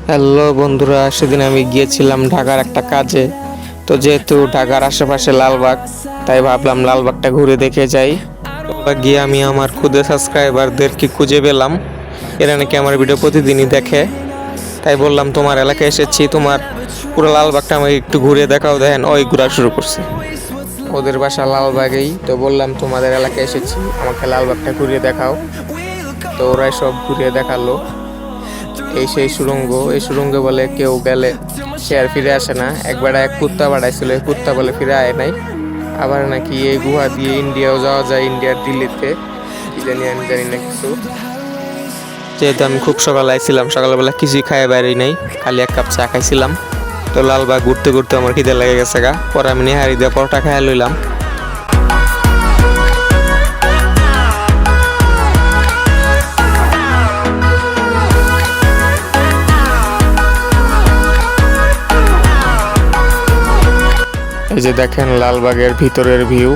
Hello বন্ধুরা, সেদিন আমি গিয়েছিলাম ঢাকার একটা কাজে। তো যেহেতু ঢাকার আশেপাশে লালবাগ, তাই ভাবলাম লালবাগটা ঘুরে দেখে যাই। লালবাগ গিয়ে আমি আমার খুদে সাবস্ক্রাইবারদেরকে খুঁজে পেলাম। এরা নাকি আমার ভিডিও প্রতিদিনই দেখে, তাই বললাম তোমার এলাকায় এসেছি, তোমার পুরো লালবাগটা আমাকে একটু ঘুরে দেখাও। দেখেন ওই ঘোরা শুরু করছে, ওদের বাসা লালবাগেই। তো বললাম তোমাদের এলাকায় এসেছি, আমাকে লালবাগটা ঘুরিয়ে দেখাও। তো ওরাই সব ঘুরিয়ে দেখালো। এই সেই সুড়ঙ্গ, এই সুড়ঙ্গে বলে কেউ গেলে সে আর ফিরে আসে না। একবার এক কুত্তা বাড়াইছিল, এই কুত্তা বলে ফিরে আয় নাই। আবার নাকি এই গুহা দিয়ে ইন্ডিয়াও যাওয়া যায়, ইন্ডিয়ার দিল্লিতে কি জানি, আমি জানি না কিছু। যেহেতু আমি খুব সকালে আইছিলাম, সকালবেলা কিছুই খাই বাইরে নাই, খালি এক কাপ চা খাইছিলাম। তো লালবাগ ঘুরতে ঘুরতে আমার খিদে লেগে গেছে গা, পরে আমি নেহারি দিয়ে পরোটা খাইয়া লইলাম। এই যে দেখেন লালবাগের ভিতরের ভিউ।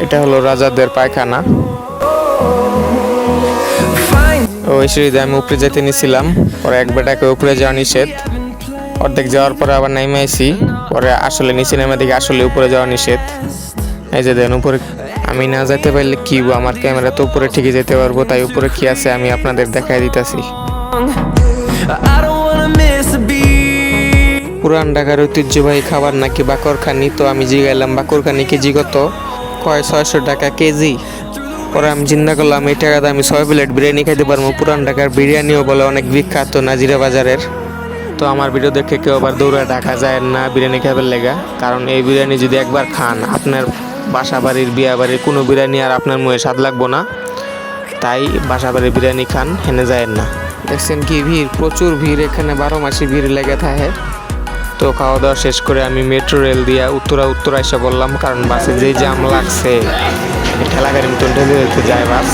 এটা হলো রাজাদের পায়খানা। ওই সিঁড়িতে আমি উপরে যেতে নিছিলাম, পরে এক বেটাকে উপরে যাওয়া নিষেধ। অর্ধেক যাওয়ার পরে আবার নেমে আইছি, পরে আসলে নিচে নেমে দেখি আসলে উপরে যাওয়া নিষেধ। এই যে দেন উপরে, আমি না যেতে পারলে কি, আমার ক্যামেরা তো উপরে ঠিকই যেতে পারবো, তাই উপরে কি আছে আমি আপনাদের দেখাই দিতেছি। পুরান ঢাকার ঐতিহ্যবাহী খাবার নাকি বাকরখানি। তো আমি জিগাইলাম বাকরখানি কেজি কত, কয় 600 টাকা কেজি। পরে আমি চিন্তা করলাম এই টাকাতে আমি 6 প্লেট বিরিয়ানি খাইতে পারবো। পুরান ঢাকার বিরিয়ানিও বলে অনেক বিখ্যাত নাজিরা বাজারের। তো আমার ভিডিও দেখে কেউ আবার দৌড়ে ঢাকা যায় না বিরিয়ানি খাবার লেগা, কারণ এই বিরিয়ানি যদি একবার খান, আপনার বাসা বাড়ির বিয়া বাড়ির কোনো বিরিয়ানি আর আপনার মুখে স্বাদ লাগবো না। তাই বাসা বাড়ির বিরিয়ানি খান, হেনে যায় না। দেখছেন কি ভিড়, প্রচুর ভিড় এখানে, 12 মাসই ভিড় লেগে থাকে। তো খাওয়া দাওয়া শেষ করে আমি মেট্রো রেল দিয়ে উত্তরা এসে বললাম, কারণ বাসে যে জ্যাম লাগছে, ঠেলা গাড়ির মতন ঠেলে ঠেলতে যায় বাস।